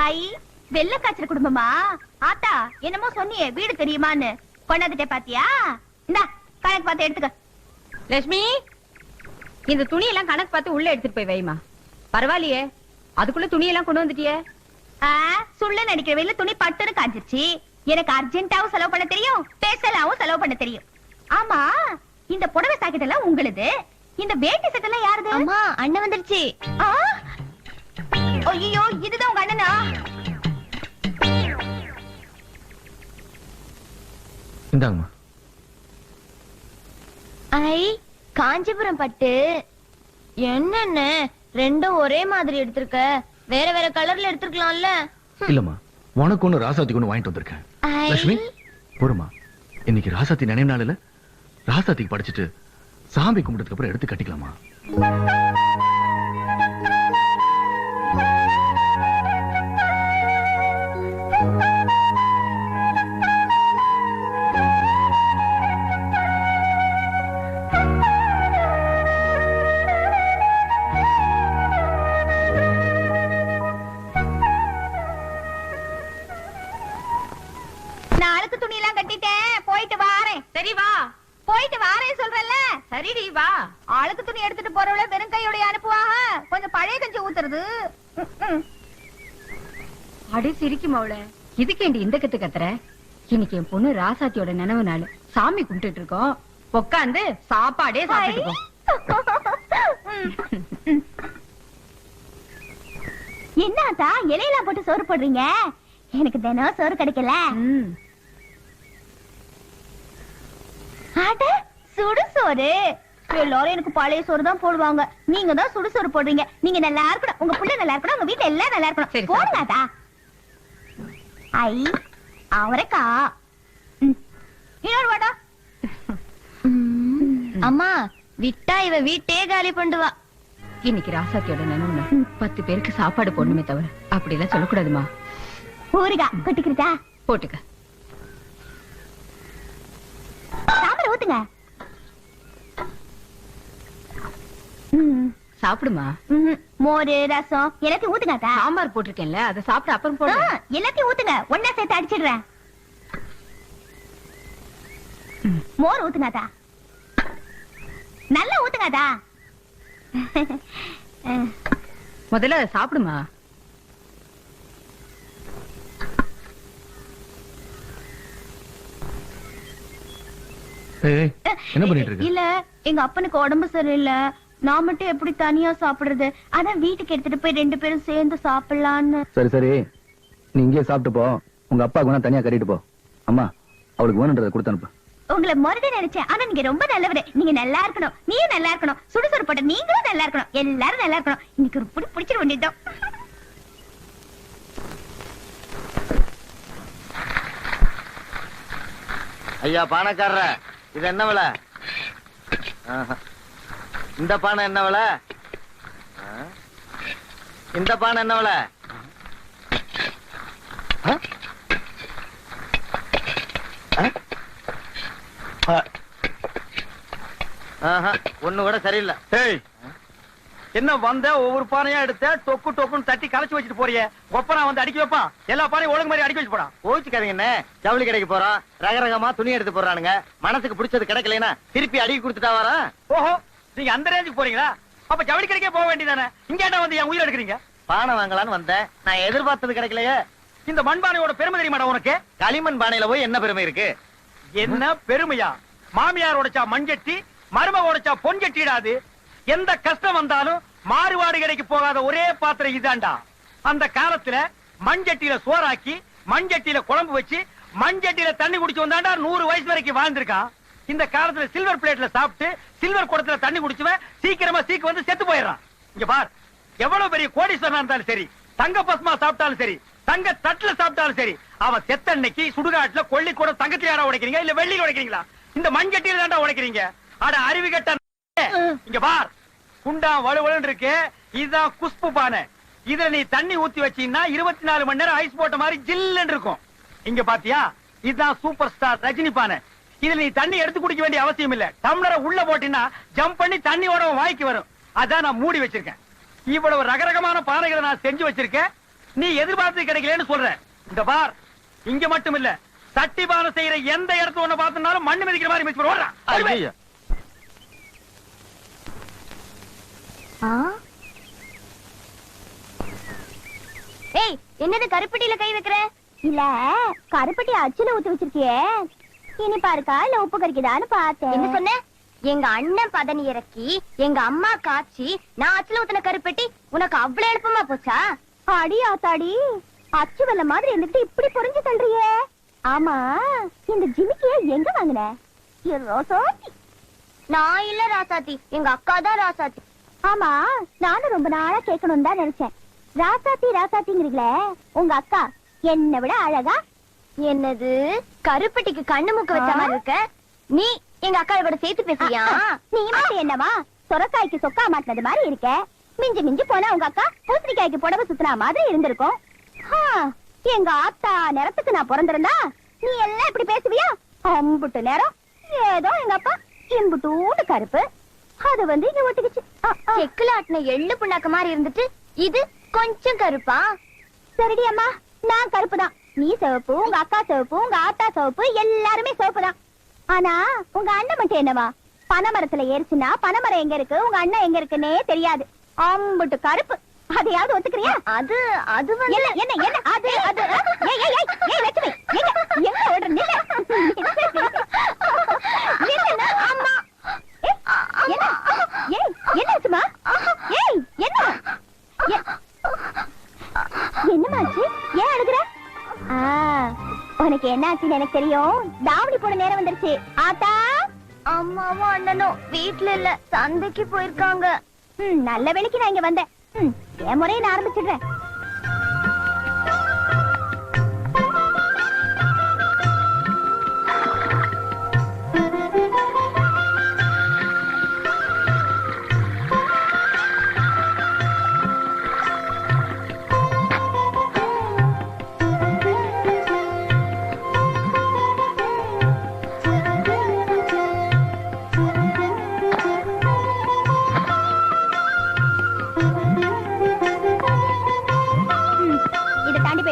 ஐ வெள்ள காய்ச்சற குடும்பமா? ஆத்தா என்னமோ சொன்னியே வீடு தெரியுமான்னு, கொண்டாந்துட்டே பாத்தியா? இந்தா கணக்கு பார்த்து எடுத்துக்க. லட்சுமி, இந்த துணியெல்லாம் கணக்கு பார்த்து உள்ள எடுத்துட்டு போய் வைமா. பரவாயில்லையே, அதுக்குள்ள துணியெல்லாம் கொண்டு வந்துட்டியே. சுள்ள நடிக்கிற வெயில துணி பட்டுன்னு காஞ்சிருச்சு. எனக்கு அர்ஜென்ட்டாவும் செலவு பண்ண தெரியும், பேசலாவும் செலவு பண்ண தெரியும். ஆமா, இந்த புடவை சாக்கெட் எல்லாம் உங்களுது, இந்த வேட்டி சட்டை எல்லாம் யாருது? அம்மா, அண்ணன் வந்துருச்சு. ஐயோ, இதுதான் உங்க அண்ணனா? இந்தாங்கம்மா. ஐ, காஞ்சிபுரம் பட்டு. என்னென்ன ரெண்டும் ஒரே மாதிரி எடுத்திருக்க? வேற வேற கலர்ல எடுத்துக்கலாம்ல. இல்லம்மா, உனக்கு ஒண்ணு ராசாத்திக்கு ஒண்ணு வாங்கிட்டு வந்திருக்கேன். லட்சுமி போருமா, இன்னைக்கு ராசாத்தி நினைவு நாள் இல்ல, ராசாத்திக்கு படிச்சுட்டு சாமி கும்பிட்டதுக்கு அப்புறம் எடுத்து கட்டிக்கலாமா? சரிடி வா. ஆளுக்கு துணி எடுத்துட்டு போறவள வெறும் கையோட அனுப்புவாங்க, கொஞ்சம் பழைய கஞ்சி ஊத்துறது. அடி சிரிக்கும் அவள. இதுக்கேண்டி இந்த கத்து கத்துற? இன்னைக்கு என் பொண்ணு ராசாத்தியோட நினைவு நாள். சாமி கும்பிட்டு இருக்கோம், உட்காந்து சாப்பாடே சாப்பிட்டுக்கோ. என்னத்தா இலையெல்லாம் போட்டு சோறு போடுறீங்க? எனக்கு தினம் சோறு கிடைக்கல. சுடு சோறு எல்லாரும் எனக்கு பழைய சோறு தான் போடுவாங்க, நீங்க தான் சுடு சோறு போடுறீங்க. நீங்க நல்லா இருக்கணும், உங்க புள்ள நல்லா இருக்கணும், உங்க வீட்டுல எல்லாம் நல்லா இருக்கணும். போடுங்கடா. ஐ அவரைக்கா இன்னொரு வாடா. அம்மா, விட்டா இவ வீட்டே காலி பண்ணுவா. இன்னைக்கு ராசாத்தியோட நினைவுல 10 பேருக்கு சாப்பாடு போடணுமே தவிர அப்படி எல்லாம் சொல்லக்கூடாதுமா. ஊருகா கொட்டிக்கிட்டா போட்டுக்க. சாம்பார் ஊத்துங்க. சாப்பிடுமா. மோரு ரசம் எல்லாத்தையும் ஊத்துங்க. சாம்பார் போட்டிருக்கேன்ல, அதை சாப்பிட்டு அப்புறம் போடு. எல்லாத்தையும் ஊத்துங்க, ஒன்னா சேர்த்து அடிச்சிடுறேன். மோர் ஊத்துங்க, நல்லா ஊத்துங்க. முதல்ல அதை சாப்பிடுமா. என்ன பண்ணிட்டு இருக்க? இல்ல, எங்க அப்பனுக்கு உடம்பு சரியில்லை, நான் மட்டும் எப்படி தனியா சாப்பிடுறது? அதான் வீட்டுக்கு எடுத்துட்டு போய் 2 பேரும் சேர்ந்து சாப்பிடலான்னு. சரி சரி, நீ இங்கே சாப்பிட்டு போ, உங்க அப்பாவுக்கு வேணா தனியா கட்டிட்டு போ. அம்மா, அவளுக்கு வேணுன்றதை கொடுத்து அனுப்பு. உங்களை மறுபடியும் நினைச்சேன், ஆனா நீங்க ரொம்ப நல்லவரு. நீங்க நல்லா இருக்கணும், நீயும் நல்லா இருக்கணும், சுடுசொரு போட்ட நீங்களும் நல்லா இருக்கணும், எல்லாரும் நல்லா இருக்கணும். இன்னைக்கு ஒரு புடி பிடிச்சிட வேண்டியதுதான். ஐயா பானைக்காரர, இது என்ன விலை? இந்த பானை என்ன விலை? இந்த பானை என்ன விலை? ஒண்ணு கூட சரியில்லை. என்ன வந்த ஒவ்வொரு பானையா எடுத்த டொக்கு டொக்குன்னு தட்டி கலைச்சு வச்சுட்டு போறிய. ஒப்பனா வந்து அடிக்க வைப்பான், எல்லா பானையும் ஒழுங்கு மாதிரி அடிக்க வச்சு போடான். கோச்சுக்காதீங்க என்ன, ஜவுளி கடைக்கு போறோம், ரகரகமா துணி எடுத்து போறானுங்க, மனசுக்கு பிடிச்சது கிடைக்கலனா திருப்பி அடிக்க கொடுத்துட்டா வரா. ஓஹோ, நீங்க அந்த ரேஞ்சுக்கு போறீங்களா? அப்ப ஜவுளி கடைக்கே போக வேண்டியதானே, இங்கேட்டா வந்து என் உயிர் எடுக்கிறீங்க. பானை வாங்கலான்னு வந்தேன், நான் எதிர்பார்த்தது கிடைக்கலையே. இந்த மண்பானையோட பெருமை தெரியுமாடா உனக்கு? களிமண் பானையில போய் என்ன பெருமை இருக்கு? என்ன பெருமையா? மாமியார் உடைச்சா மண்சட்டி, மருமக உடைச்சா பொன்சட்டிடாது. எந்த கஷ்டம் வந்தாலும் மாறுபாடு கடைக்கு போகாத ஒரே பாத்திரம் இதாண்டா. அந்த காலத்துல மண்சட்டியில சோறாக்கி, மண்சட்டியில குழம்பு வச்சு, மண்சட்டியில தண்ணி குடிச்சு வந்தாண்டா 100 வயசு வரைக்கும் வாழ்ந்திருக்கான். இந்த காலத்துல சில்வர் பிளேட்ல சாப்பிட்டு சில்வர் குடத்துல தண்ணி குடிச்சுவன் சீக்கிரமா சீக்கு வந்து செத்து போயிடறான். இங்க பார், எவ்வளவு பெரிய கோடீஸ்வரனா இருந்தாலும் சரி, தங்க பஸ்மா சாப்பிட்டாலும் சரி, தங்க தட்டுல சாப்பிட்டாலும் சரி, அவன் செத்த அன்னைக்கு சுடுகாட்டுல கொள்ளி கூட தங்கத்துல யாரா உடைக்கிறீங்க, இல்ல வெள்ளியில உடைக்கிறீங்களா? இந்த மண்சட்டியில தாண்டா உடைக்கிறீங்க. அட அறிவு கட்ட. இங்க பார், குண்டா வலுவலுன்னு இருக்கு, இதுதான் குஸ்பு பானை. இதுல நீ தண்ணி ஊத்தி வச்சீங்கன்னா 24 மணி நேரம் ஐஸ் போட்ட மாதிரி ஜில்லுன்னு இருக்கும். இங்க பாத்தியா, இதுதான் சூப்பர் ஸ்டார் ரஜினி பானை. இதுல நீ தண்ணி எடுத்து குடிக்க வேண்டிய அவசியம் இல்ல. டம்ளரை உள்ள போட்டீங்கன்னா ஜம்ப் பண்ணி தண்ணியோட வாய்க்கு வரும். அதான் நான் மூடி வச்சிருக்கேன். இவ்வளவு ரகரகமான பானைகளை நான் செஞ்சு வச்சிருக்கேன். நீ எதிர்பார்த்து கிடைக்கலன்னு சொல்ற. இந்த பார், இங்க மட்டும் இல்ல, சட்டி பானை செய்யற எந்த இடத்துல ஒண்ணு பார்த்தனாலும் மண்ணு மிதிக்கிற மாதிரி மிதிச்சு ஓடுறா. ஐயோ. ஏய், என்னது கருப்பட்டியில கை வைக்கிற? இல்ல கருப்பட்டி அச்சுல ஊத்தி வச்சிருக்கியே, இனி பாருக்கா இல்ல உப்பு கறிக்குதான்னு பார்த்தேன். என்ன சொன்ன? எங்க அண்ணன் பதனி இறக்கி எங்க அம்மா காய்ச்சி நான் அச்சுல ஊத்தின கருப்பட்டி உனக்கு அவ்வளவு எழுப்பமா போச்சா? அடி ஆத்தாடி, அச்சு வெல்ல மாதிரி இருந்துட்டு இப்படி புரிஞ்சு தள்ளுறியே. ஆமா, இந்த ஜிமிக்கிய எங்க வாங்கின? ரோசாத்தி. நான் இல்ல ராசாத்தி, எங்க அக்கா தான் ராசாத்தி. ஆமா, நானும் ரொம்ப நாளா கேட்கணும் தான் நினைச்சேன். ராசாத்தி ராசாத்திங்கிறீங்களே, உங்க அக்கா என்னை விட அழகா? என்னது கருப்பட்டிக்கு கண்ணு மூக்கு வச்ச மாதிரி இருக்க? நீ எங்க அக்கா கூட சேர்த்து பேசுறியா? நீ மட்டும் என்னவா சொரக்காய்க்கு சொக்கா மாட்டினது மாதிரி இருக்க. மிஞ்சி மிஞ்சி போனா உங்க அக்கா பூசணிக்காய்க்கு புடவை சுத்தினா மாதிரி இருந்திருக்கும். எங்க ஆத்தா நேரத்துக்கு நான் பிறந்திருந்தா நீ எல்லாம் இப்படி பேசுவியா? அம்புட்டு நேரம் ஏதோ எங்க அப்பா இம்புட்டூண்டு கருப்பு, அது வந்து இங்க ஒட்டிக்கிச்சு. செக்குல ஆட்டின எள்ளு புண்ணாக்க மாதிரி இருந்துட்டு இது கொஞ்சம் கருப்பா? சரிடி அம்மா, நான் கருப்பு தான். நீ சிவப்பு, உங்க அக்கா சிவப்பு, உங்க ஆத்தா சிவப்பு, எல்லாருமே சிவப்பு தான். ஆனா உங்க அண்ணன் மட்டும் என்னவா? பனைமரத்துல ஏறிச்சுன்னா பனைமரம் எங்க இருக்கு, உங்க அண்ணன் எங்க இருக்குன்னே தெரியாது. அம்புட்டு கருப்பு. அதையாவது ஒத்துக்கிறியா? அது என்ன என்ன என்ன அது அது ஏய் ஏய் ஏய் ஏய் லட்சுமி, எங்க எங்க ஓடுற? நில்லு நில்லு. அம்மா, என்ன ஏய் என்ன ஆச்சுமா? ஏய் என்ன என்னமாச்சு? ஏன் அழுகுற? உனக்கு என்ன ஆச்சுன்னு எனக்கு தெரியும். தாவணி போட நேரம் வந்துருச்சு. ஆத்தா, அம்மாவும் அண்ணனும் வீட்டுல இல்ல, சந்தைக்கு போயிருக்காங்க. நல்ல வேளைக்கு நான் இங்க வந்தேன். என் முறையை நான் ஆரம்பிச்சிடுறேன்.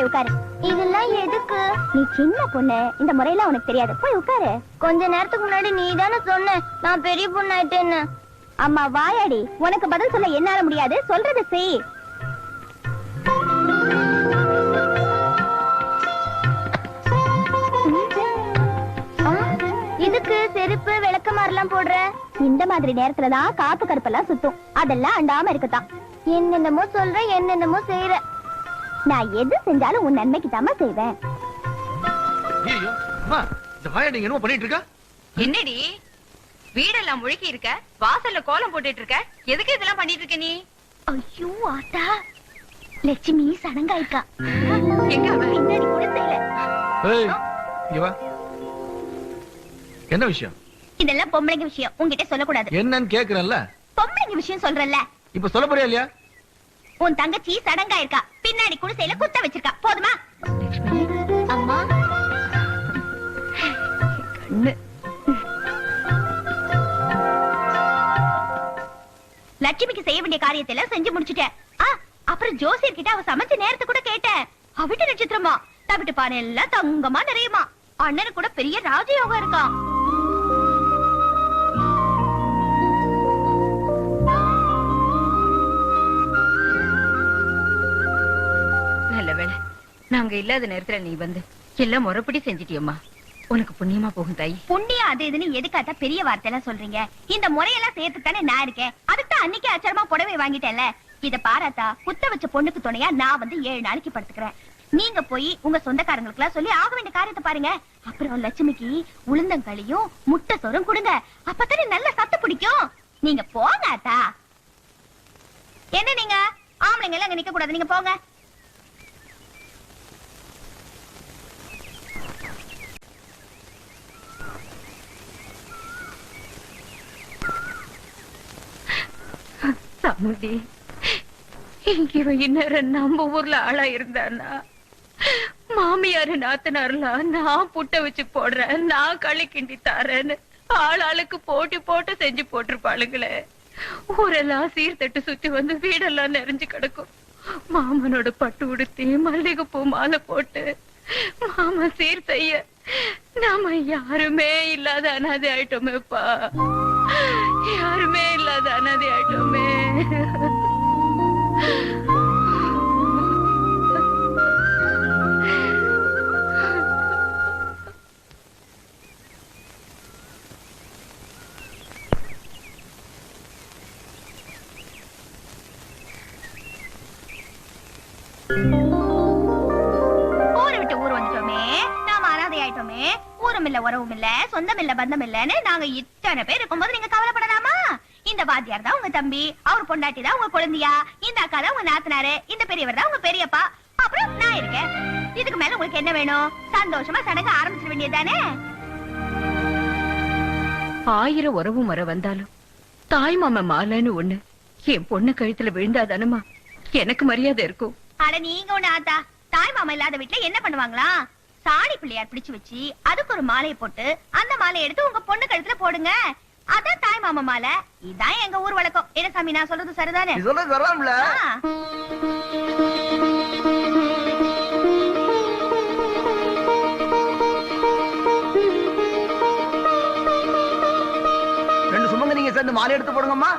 உட்காரு. இதெல்லாம் எதுக்கு? நீ சின்ன பொண்ணு, இந்த முறையெல்லாம் உனக்கு தெரியாது. போய் உட்காரு. கொஞ்ச நேரத்துக்கு முன்னாடி நீ தானே சொன்ன நான் பெரிய பொண்ணு ஆயிட்டேன்னு. அம்மா வாயாடி, உனக்கு பதில் சொல்ல என்னால முடியாது. சொல்றத செய். இதுக்கு செருப்பு விளக்கமாறலாம் போடுற? இந்த மாதிரி நேரத்துலதான் காப்பு கருப்பெல்லாம் சுத்தும். அதெல்லாம் அண்டாம இருக்கத்தான். என்னென்னமோ சொல்ற, என்னென்னமோ செய்யற. நான் எது செஞ்சாலும் உன் நன்மைக்கு தாமா செய்வேன். ஐயோ அம்மா, இந்த வாயாடி என்னமோ பண்ணிட்டு இருக்கா? என்னடி வீடெல்லாம் முழுக்கி இருக்க, வாசல்ல கோலம் போட்டுட்டு இருக்க, எதுக்கு இதெல்லாம் பண்ணிட்டு இருக்க நீ? ஐயோ ஆத்தா, லட்சுமி சடங்காய்க்கா. எங்க அவ? பின்னாடி கூட செய்யல. ஏய் இங்க வா. என்ன விஷயம்? இதெல்லாம் பொம்பளைங்க விஷயம், உன்கிட்ட சொல்லக்கூடாது. என்னன்னு கேக்குறேன்ல. பொம்பளைங்க விஷயம் சொல்றல்ல. இப்ப சொல்ல போறியா இல்லையா? உன் தங்கச்சி சடங்காயிருக்கா, பின்னாடி குடிசையில குத்த வச்சிருக்கா. போதுமா? அம்மா, லட்சுமிக்கு செய்ய வேண்டிய காரியத்தை எல்லாம் செஞ்சு முடிச்சுட்டேன். அப்புறம் ஜோசியர் கிட்ட அவ சமைச்ச நேரத்தை கூட கேட்டேன். அவிட்டு நட்சத்திரமா, தவிட்டு பானை எல்லாம் தங்கமா நிறையுமா. அண்ணனுக்கு கூட பெரிய ராஜயோகம் இருக்கான். நல்ல வேளை, நாங்க இல்லாத நேரத்துல நீ வந்து எல்லாம் முறைப்படி செஞ்சிட்டியம்மா. உனக்கு புண்ணியமா போகும் தாய். புண்ணியம் அது இதுன்னு எதுக்காத்தா பெரிய வார்த்தை எல்லாம் சொல்றீங்க? இந்த முறையெல்லாம் சேர்த்துத்தானே நான் இருக்கேன். அதுக்கு தான் அன்னைக்கு அச்சரமா புடவை வாங்கிட்டேன்ல. இத பாராத்தா, குத்த வச்ச பொண்ணுக்கு துணையா நான் வந்து 7 நாளைக்கு படுத்துக்கிறேன். நீங்க போய் உங்க சொந்தக்காரங்களுக்கு எல்லாம் சொல்லி ஆக வேண்டிய காரியத்தை பாருங்க. அப்புறம் லட்சுமிக்கு உளுந்தங்களியும் முட்டை சோறும் கொடுங்க. அப்பதானே நல்ல சத்து பிடிக்கும். நீங்க போங்க அத்தா. என்ன நீங்க ஆம்பளைங்க எல்லாம் அங்க நிக்க கூடாது, நீங்க போங்க. சமுதி, இங்க இன்னும் நம்ம ஊர்ல ஆளா இருந்தானா, மாமியாரு நாத்தனார்லாம் நான் புட்ட வச்சு போடுறேன், நான் களி கிண்டி தரேன்னு ஆளாளுக்கு போட்டி போட்டு செஞ்சு போட்டிருப்பாளுங்களே. ஊரெல்லாம் சீர்தட்டு சுத்தி வந்து வீடெல்லாம் நிறைஞ்சு கிடக்கும். மாமனோட பட்டு உடுத்தி மல்லிகைப்பூ மாலை போட்டு மாமா சீர் செய்ய நாம யாருமே இல்லாத அனாதை ஆயிட்டோமேப்பா, யாருமே இல்லாத அனாதை ஆயிட்டோமே. ஊரை விட்டு ஊர் வந்துட்டோமே, நாம அனாதை ஆயிட்டோமே, ஊரும் இல்ல உறவும் இல்ல சொந்தம் இல்ல பந்தம் இல்லன்னு நாங்க இத்தனை பேர் இருக்கும்போது நீங்க கவலைப்படலாமா? இந்த வாத்தியார் தான் உங்க தம்பி, அவர் பொண்டாட்டி தான் உங்க குழந்தையா, இந்த அக்கா தான் உங்க நாத்தனாரு, இந்த பெரியவர் தான் உங்க பெரியப்பா, அப்புறம் நான் இருக்கேன். இதுக்கு மேல உங்களுக்கு என்ன வேணும்? சந்தோஷமா சடங்கு ஆரம்பிச்சிட வேண்டியதானே? 1000 உறவு முறை வந்தாலும் தாய் மாமா மாலைன்னு ஒண்ணு என் பொண்ணு கழுத்துல விழுந்தாதானமா எனக்கு மரியாதை இருக்கும். அட நீங்க ஒண்ணு ஆத்தா, தாய் மாமா இல்லாத வீட்டுல என்ன பண்ணுவாங்களா? சாணி பிள்ளையார் பிடிச்சு வச்சு அதுக்கு ஒரு மாலையை போட்டு அந்த மாலையை எடுத்து உங்க பொண்ணு கழுத்துல போடுங்க. அதான் தாய் மாமா மாலை. இதான் எங்க ஊர் வழக்கம். என்ன சாமி, நான் சொல்றது சரிதானே? சொல்றது வரலாம்ல. ரெண்டு சுமங்க நீங்க சேர்ந்து மாலை எடுத்து போடுங்கம்மா.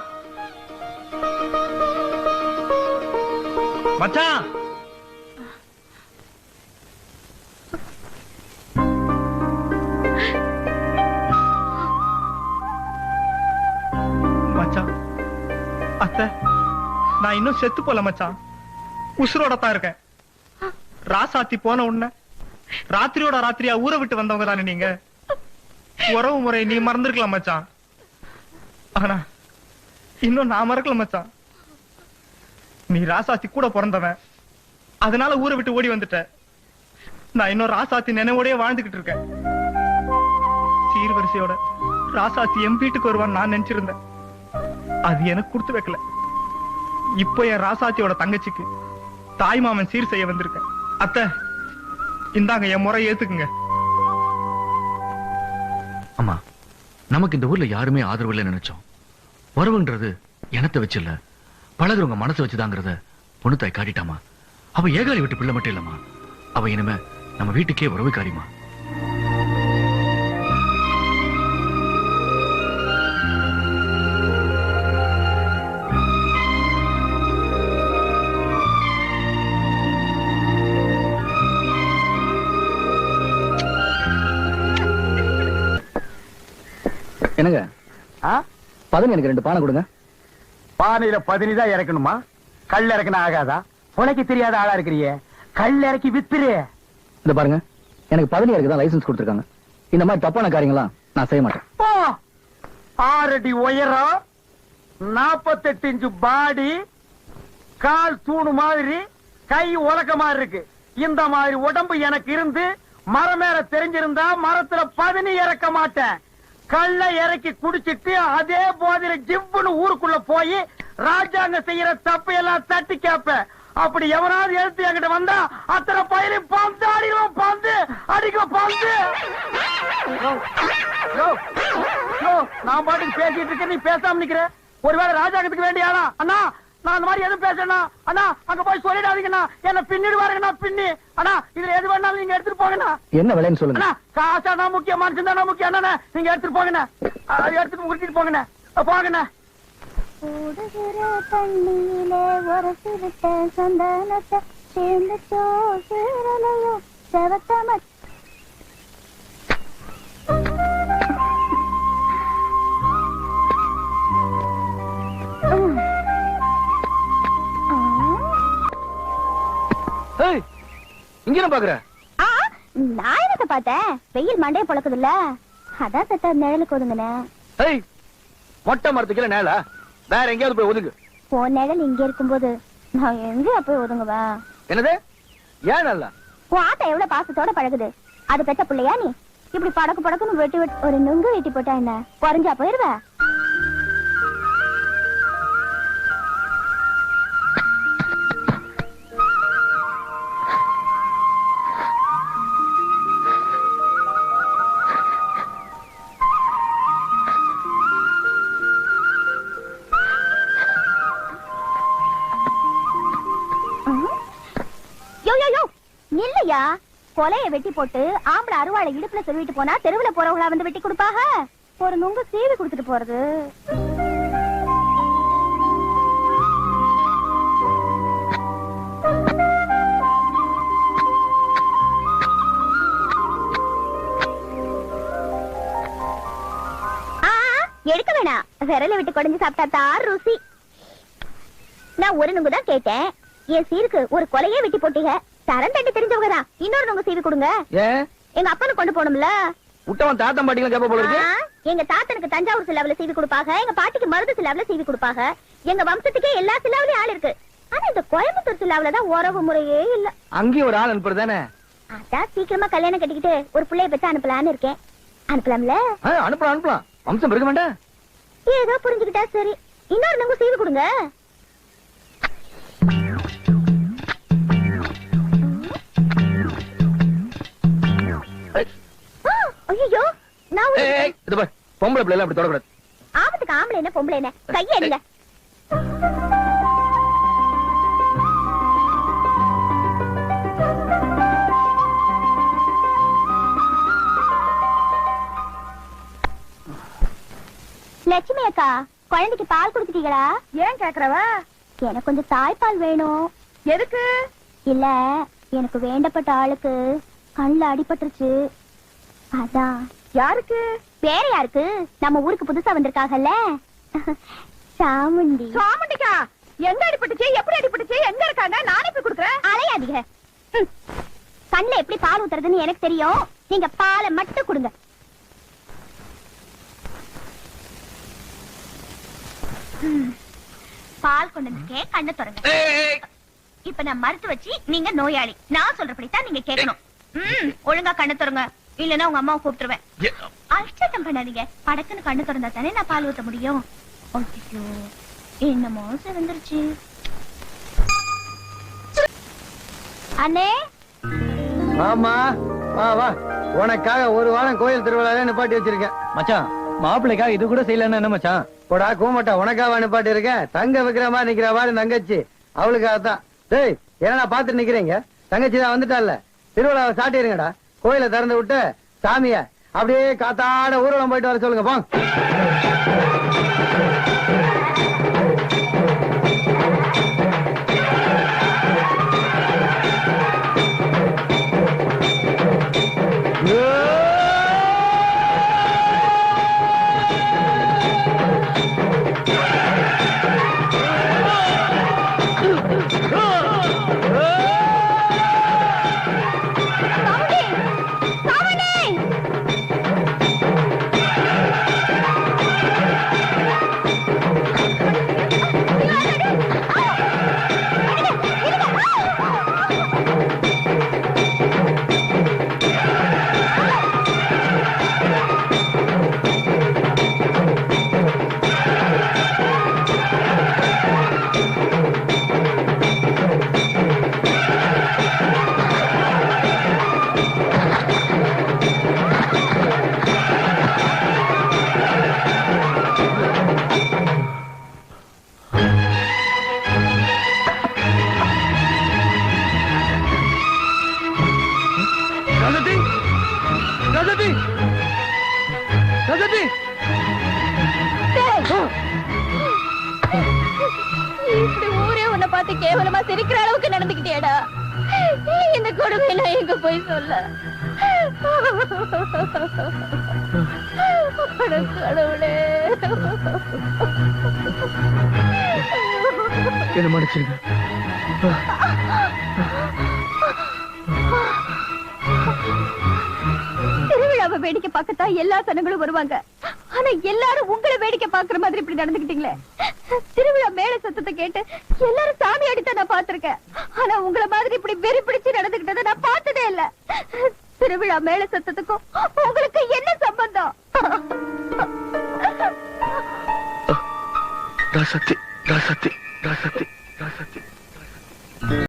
மச்சான், மச்சான், அத்தை, நான் இன்னும் செத்து போல மச்சான், உசுரோட தான் இருக்கேன். ராசாத்தி போன உடனே ராத்திரியோட ராத்திரியா ஊரை விட்டு வந்தவங்க தானே நீங்க. உறவு முறை நீ மறந்துருக்கலாம் மச்சான், ஆனா இன்னும் நான் மறக்கல மச்சான். நீ ராசாத்தி கூட பிறந்தவன், அதனால ஊரை விட்டு ஓடி வந்துட்ட. நான் இன்னும் ராசாத்தி நினைவோடய வாழ்ந்துகிட்டு இருக்கேன். சீர்வரிசையோட ராசாத்தி என் வீட்டுக்கு வருவான்னு நான் நினைச்சிருந்தேன். அது எனக்கு கொடுத்து வைக்கல. இப்போ என் ராசாத்தியோட தங்கச்சிக்கு தாய் மாமன் சீர் செய்ய வந்திருக்கேன். அத்தை, இந்தாங்க என் முறை ஏத்துக்குங்க. அம்மா, நமக்கு இந்த ஊர்ல யாருமே ஆதரவு இல்லைன்னு நினைச்சோம். உறவுன்றது எனத்தை வச்சு இல்ல, பழகுறவங்க மனசு வச்சுதாங்கிறத பொண்ணு தாய் காட்டிட்டாமா. அவ ஏகாலி விட்டு பிள்ளை மட்டும் இல்லம்மா, அவ இனிமே நம்ம வீட்டுக்கே உறவுக்காரிமா. என்னங்க, பதனி எனக்கு 2 பானை கொடுங்க. பானையில 10 தான் இறக்கணுமா? கல் இறக்கணும் ஆகாதா? உனக்கு தெரியாத ஆளா இருக்கிறியே, கல் இறக்கி வித்துரு. இந்த பாருங்க, எனக்கு பதனி இறக்கு தான் லைசன்ஸ் கொடுத்துருக்காங்க. இந்த மாதிரி தப்பான காரியங்களாம் நான் செய்ய மாட்டேன். 6 அடி உயரம், 48 இன்ச்சு பாடி, கால் தூணு மாதிரி, கை உலக்க மாதிரி இருக்கு. இந்த மாதிரி உடம்பு எனக்கு இருந்து மரம் மேல தெரிஞ்சிருந்தா மரத்துல 10 இறக்க மாட்டேன். கல்ல இறக்கி குடிச்சிட்டு அதே போதில ஜிவ்னு ஊருக்குள்ள போய் ராஜாங்க செய்யற தப்பு எல்லாம் தட்டி கேப்ப. அப்படி எவனாவது எழுத்து என்கிட்ட வந்தா அத்தனை பயிரையும் பந்து அடிக்கும், பந்து அடிக்கும், பந்து. நான் பாட்டுக்கு பேசிட்டு இருக்கேன், நீ பேசாம நிக்கிற. ஒருவேளை ராஜாங்கத்துக்கு வேண்டிய ஆளா? அண்ணா, நான் அந்த மாதிரி எதுவும் பேசணும் அண்ணா, அங்க போய் சொல்லிடாதீங்கண்ணா, என்ன பின்னிடுவாருங்கண்ணா, பின்னி. அண்ணா, இதுல எது வேணாலும் நீங்க எடுத்துட்டு போங்கண்ணா. என்ன விலைன்னு சொல்லுங்க. அண்ணா, காசாதான் முக்கியம், மனுஷன் தானே முக்கியம். அண்ணா, நீங்க எடுத்துட்டு போங்கண்ணா, அது எடுத்துட்டு முடிச்சிட்டு போங்கண்ணா, போங்கண்ணா. ஓடுகிற தண்ணியிலே ஒரு சிறுத்த சந்தனத்தை சேர்ந்துச்சோ சீரலையோ செவத்தம. இங்க என்ன பாக்குற? நான் என்னத்த பார்த்தேன், வெயில் மண்டைய பொழக்குது இல்ல, அதான் சத்த நிழலுக்கு ஒதுங்கினேன். மொட்டை மரத்துக்கு நேலா, வேற எங்கேயாவது போய் ஒதுங்கு. உன் நிழல் இங்க இருக்கும்போது நான் எங்க போய் ஒதுங்குவேன்? என்னது? ஏன் நல்லா? உன் ஆத்தா எவ்வளவு பாசத்தோட பழகுது, அது பெத்த பிள்ளையா நீ? இப்படி படக்கு படக்குன்னு வெட்டி வெட்டி ஒரு நுங்கு வெட்டி போட்டா என்ன குறைஞ்சா போயிருவ? ஆமாயா, கொலைய வெட்டி போட்டு ஆம்பளை அருவாளை இடுப்புல சொல்லிட்டு போனா தெருவுல போறவங்களா வந்து வெட்டி கொடுப்பாக. ஒரு நுங்கு சீவி கொடுத்துட்டு போறது. எடுக்க வேணாம், விரல விட்டு குடஞ்சு சாப்பிட்டா தான் ருசி. நான் ஒரு நுங்கு தான் கேட்டேன். என் சீருக்கு ஒரு கொலையே வெட்டி போட்டீங்க. தரம் தட்டி தெரிஞ்சவங்க தான். இன்னொரு நுங்கு சீவி கொடுங்க. எங்க அப்பனுக்கு கொண்டு போகணும்ல. விட்டவன் தாத்தன் பாட்டிகளும் கேப்ப போல இருக்கு. எங்க தாத்தனுக்கு தஞ்சாவூர் சிலாவில சீவி கொடுப்பாங்க, எங்க பாட்டிக்கு மருது சிலாவில சீவி கொடுப்பாங்க. எங்க வம்சத்துக்கே எல்லா சிலாவிலையும் ஆள் இருக்கு. ஆனா இந்த கோயம்புத்தூர் சிலாவில தான் உறவு முறையே இல்ல. அங்கேயும் ஒரு ஆள் அனுப்புறதானே? அதான் சீக்கிரமா கல்யாணம் கட்டிக்கிட்டு ஒரு பிள்ளைய பெற்று அனுப்பலான்னு இருக்கேன். அனுப்பலாம்ல? அனுப்பலாம் அனுப்பலாம். வம்சம் இருக்க வேண்டாம். ஏதோ புரிஞ்சுக்கிட்டா சரி. இன்னொரு நுங்கு சீவி கொடுங்க. ஐயோ, நான் பொம்பளை பிள்ளை அப்படி தொடக்கூடாது. ஆபத்துக்கு ஆம்பளை என்ன பொம்பளை என்ன, கைய எடுங்க. லட்சுமி அக்கா, குழந்தைக்கு பால் குடுத்துட்டீங்களா? ஏன் கேக்குறவ? எனக்கு கொஞ்சம் தாய்ப்பால் வேணும். எதுக்கு? இல்ல, எனக்கு வேண்டப்பட்ட ஆளுக்கு கண்ணுல அடிபட்டுருச்சு. அதான். யாருக்கு? வேற யாருக்கு? நம்ம ஊருக்கு புதுசா வந்திருக்காங்கல்ல, சாமுண்டி. சாமுண்டிக்கா? எங்க அடிபட்டுச்சு, எப்படி அடிபட்டுச்சு, எங்க இருக்காங்க? நானே போய் குடுக்குறேன். அலையாதீங்க. கண்ணுல எப்படி பால் ஊத்துறதுன்னு எனக்கு தெரியும். நீங்க பாலை மட்டும் கொடுங்க. பால் கொண்டு வந்துக்கே, கண்ணை திறங்க. இப்ப நான் மறுத்து வச்சு, நீங்க நோயாளி. நான் சொல்றபடித்தான் நீங்க கேட்கணும். ஒழுங்கா கண்ணை திறங்க, இல்லன்னா உங்க அம்மாவை கூப்பிட்டுருவேன். அஷ்டம் பண்ணாதீங்க. படக்குன்னு கண்ணு திறந்தா தானே நான் பால் ஊத்த முடியும். ஐயோ, என்னமோ சிறந்துருச்சு. அண்ணே. ஆமா, வா வா. உனக்காக ஒரு வாரம் கோயில் திருவிழாவே நிப்பாட்டி வச்சிருக்கேன். மச்சான், மாப்பிள்ளைக்காக இது கூட செய்யலன்னு என்ன மச்சான்? போடா கூமட்டா, உனக்காக நிப்பாட்டி இருக்கேன். தங்க வைக்கிற மாதிரி நிக்கிற மாதிரி தங்கச்சி, அவளுக்காகத்தான். டேய், என்னடா பாத்துட்டு நிக்கிறீங்க? தங்கச்சி தான் வந்துட்டால, திருவிழாவை சாட்டிருங்கடா. கோயிலை திறந்து விட்டு சாமிய அப்படியே காத்தாட ஊர்வலம் போயிட்டு வர சொல்லுங்க. போங்க. இப்படி ஊரே உன்னை பார்த்து கேவலமா சிரிக்கிற அளவுக்கு நடந்துக்கிட்டேடா. இந்த கொடுமை நான் எங்க போய் சொல்ல? கடவுளே, என்ன மன்னிச்சிருங்க. திருவிழாவை வேடிக்கை பார்க்கத்தான் எல்லா சனங்களும் வருவாங்க. ஆனா எல்லாரும் உங்களை வேடிக்கை பாக்குற மாதிரி இப்படி நடந்துக்கிட்டீங்களே. திருவிழா மேல சத்தத்தை கேட்டு எல்லாரும் சாமி அடித்தான் நான் பாத்திருக்கேன். ஆனா உங்களை மாதிரி இப்படி வெறி பிடிச்சு நடந்துக்கிட்டதை நான் பார்த்ததே இல்ல. திருவிழா மேல சத்தத்துக்கும் உங்களுக்கு என்ன சம்பந்தம்? சத்தி